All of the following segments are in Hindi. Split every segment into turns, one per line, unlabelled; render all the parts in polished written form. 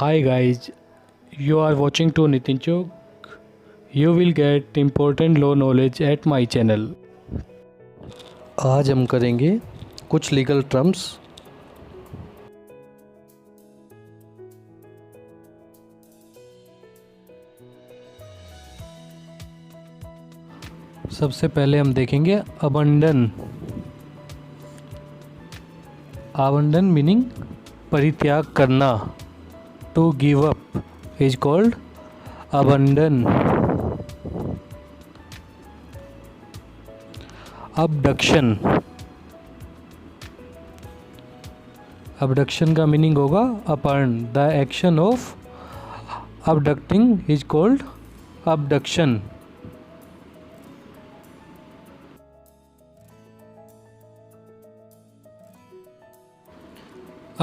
Hi guys, you are watching to Nitin Chok. You will get important law knowledge at my channel. आज हम करेंगे कुछ लीगल टर्म्स। सबसे पहले हम देखेंगे अबंडन। अबंडन मीनिंग परित्याग करना। To give up is called abandon. Abduction. Abduction का मीनिंग होगा अपहरण। The action of abducting is called abduction.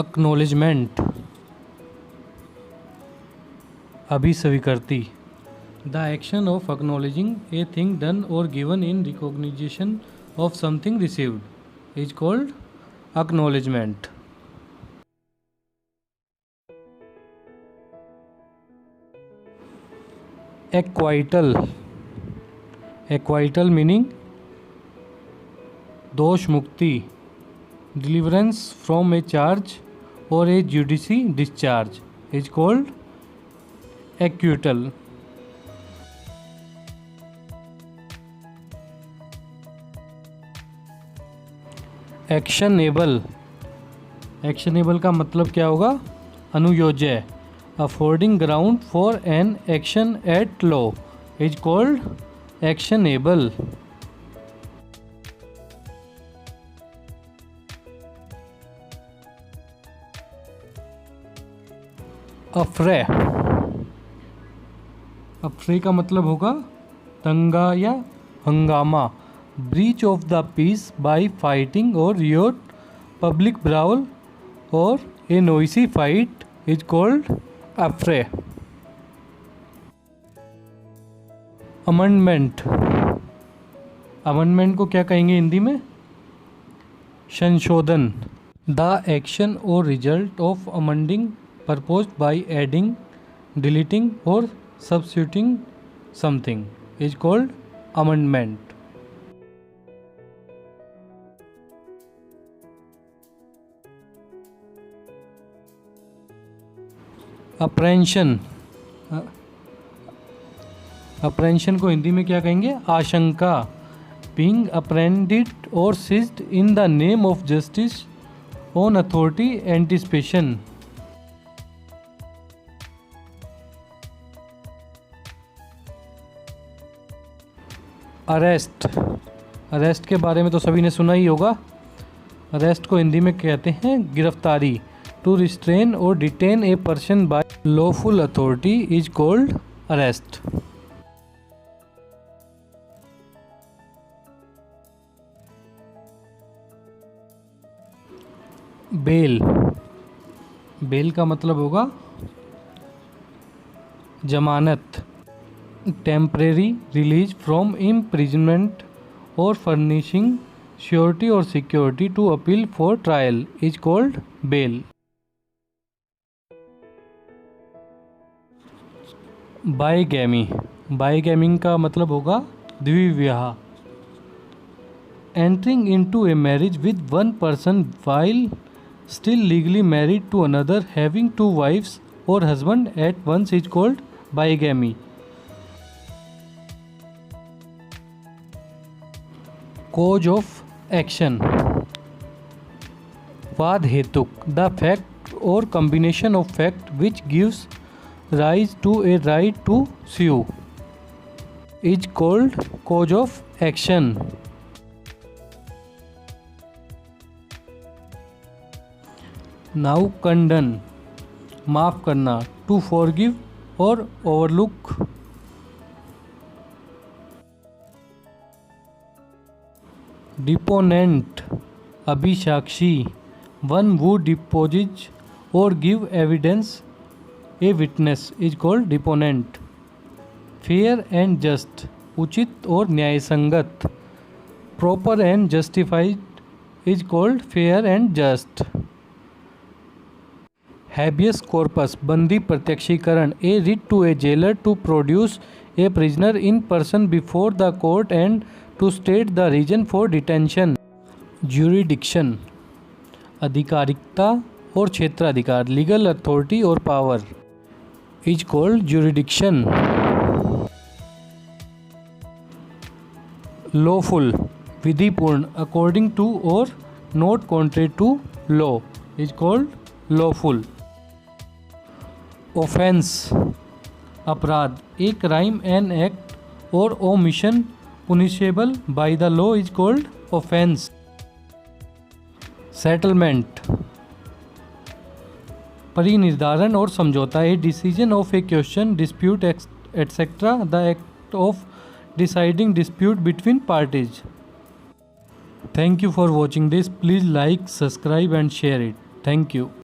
Acknowledgement, अभिस्वीकृति। The action of acknowledging a thing done or given in recognition of something received is called acknowledgement. Acquittal. Acquittal meaning दोष मुक्ति, deliverance from a charge or a judiciary discharge is called acquittal. Actionable. Actionable का मतलब क्या होगा? अनुयोज्य। Affording ground for an action at law is called actionable. Affray. Affray का मतलब होगा दंगा या हंगामा। Breach of the peace by fighting और Riot, public brawl or a noisy fight is called affray. Amendment. Amendment को क्या कहेंगे हिंदी में? संशोधन। The action or result of amending proposed by adding, deleting or substituting something is called amendment. Apprehension. Apprehension को हिंदी में क्या कहेंगे? आशंका। Being apprehended or seized in the name of justice on authority anticipation. Arrest. Arrest के बारे में तो सभी ने सुना ही होगा। अरेस्ट को हिंदी में कहते हैं गिरफ्तारी। To restrain or detain a person by lawful authority is called arrest. Bail. Bail का मतलब होगा जमानत। Temporary release from imprisonment or furnishing surety or security to appeal for trial is called bail. Bigamy. Bigamy का मतलब होगा द्विविवाह। Entering into a marriage with one person while still legally married to another, having two wifes or husband at once is called bigamy. Cause of action. वाद हेतुक। द फैक्ट और combination of fact which gives rise to a right to sue is called cause of action. Now condone, माफ़ करना। To forgive or overlook. Deponent, अभिसाक्षी। One who deposes or give evidence, a witness is called deponent. Fair and just, उचित और न्यायसंगत। Proper and justified is called fair and just. Habeas corpus बंदी प्रत्यक्षीकरण, a writ to a jailer to produce a prisoner in person before the court and to state the reason for detention. Jurisdiction अधिकारिकता और क्षेत्राधिकार, legal authority or power is called jurisdiction. Lawful विधिपूर्ण, according to or not contrary to law is called lawful. Offence अपराध, a crime an act or omission punishable by the law is called offence. Settlement परिनिर्धारण और समझौता, a decision of a question dispute etcetera, the act of deciding dispute between parties. Thank you for watching this. Please like, subscribe and share it. Thank you.